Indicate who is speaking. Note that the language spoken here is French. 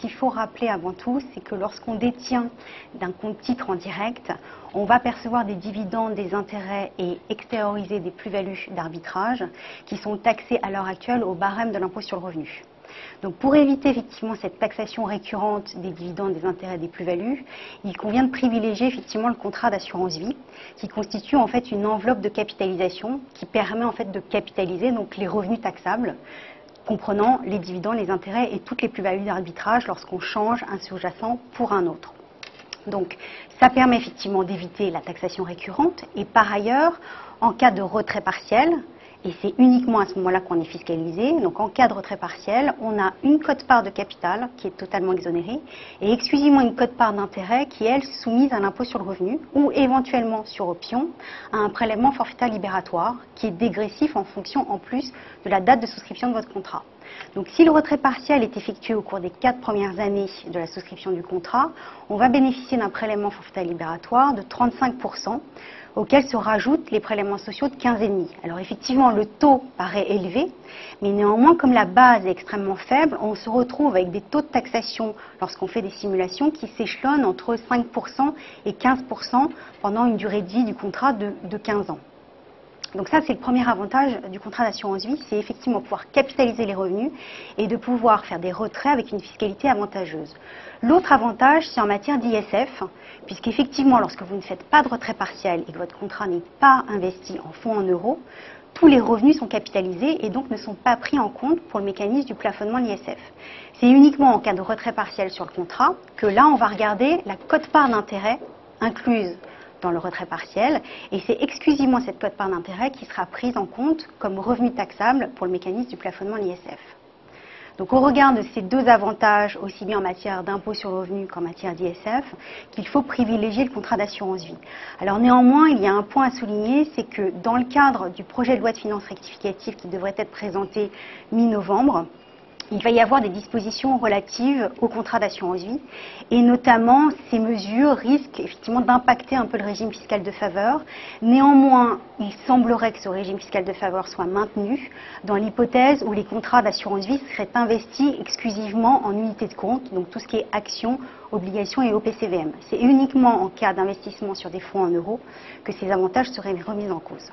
Speaker 1: qu'il faut rappeler avant tout, c'est que lorsqu'on détient d'un compte titre en direct, on va percevoir des dividendes, des intérêts et extérioriser des plus-values d'arbitrage qui sont taxées à l'heure actuelle au barème de l'impôt sur le revenu. Donc pour éviter effectivement cette taxation récurrente des dividendes, des intérêts, des plus-values, il convient de privilégier effectivement le contrat d'assurance vie qui constitue en fait une enveloppe de capitalisation qui permet en fait de capitaliser donc les revenus taxables comprenant les dividendes, les intérêts et toutes les plus-values d'arbitrage lorsqu'on change un sous-jacent pour un autre. Donc ça permet effectivement d'éviter la taxation récurrente et par ailleurs, en cas de retrait partiel, et c'est uniquement à ce moment-là qu'on est fiscalisé, donc en cas de retrait partiel, on a une quote-part de capital qui est totalement exonérée et exclusivement une quote-part d'intérêt qui est, elle, soumise à l'impôt sur le revenu ou éventuellement sur option à un prélèvement forfaitaire libératoire qui est dégressif en fonction en plus de la date de souscription de votre contrat. Donc si le retrait partiel est effectué au cours des 4 premières années de la souscription du contrat, on va bénéficier d'un prélèvement forfaitaire libératoire de 35%, auquel se rajoutent les prélèvements sociaux de 15,5%. Alors effectivement, le taux paraît élevé, mais néanmoins, comme la base est extrêmement faible, on se retrouve avec des taux de taxation lorsqu'on fait des simulations qui s'échelonnent entre 5% et 15% pendant une durée de vie du contrat de 15 ans. Donc ça, c'est le premier avantage du contrat d'assurance vie, c'est effectivement pouvoir capitaliser les revenus et de pouvoir faire des retraits avec une fiscalité avantageuse. L'autre avantage, c'est en matière d'ISF, puisqu'effectivement, lorsque vous ne faites pas de retrait partiel et que votre contrat n'est pas investi en fonds en euros, tous les revenus sont capitalisés et donc ne sont pas pris en compte pour le mécanisme du plafonnement de l'ISF. C'est uniquement en cas de retrait partiel sur le contrat que là, on va regarder la quote-part d'intérêt incluse dans le retrait partiel, et c'est exclusivement cette quote-part d'intérêt qui sera prise en compte comme revenu taxable pour le mécanisme du plafonnement de l'ISF. Donc au regard de ces deux avantages, aussi bien en matière d'impôt sur le revenu qu'en matière d'ISF, qu'il faut privilégier le contrat d'assurance vie. Alors néanmoins, il y a un point à souligner, c'est que dans le cadre du projet de loi de finances rectificative qui devrait être présenté mi-novembre, il va y avoir des dispositions relatives au contrat d'assurance vie et notamment ces mesures risquent effectivement d'impacter un peu le régime fiscal de faveur. Néanmoins, il semblerait que ce régime fiscal de faveur soit maintenu dans l'hypothèse où les contrats d'assurance vie seraient investis exclusivement en unités de compte, donc tout ce qui est actions, obligations et OPCVM. C'est uniquement en cas d'investissement sur des fonds en euros que ces avantages seraient remis en cause.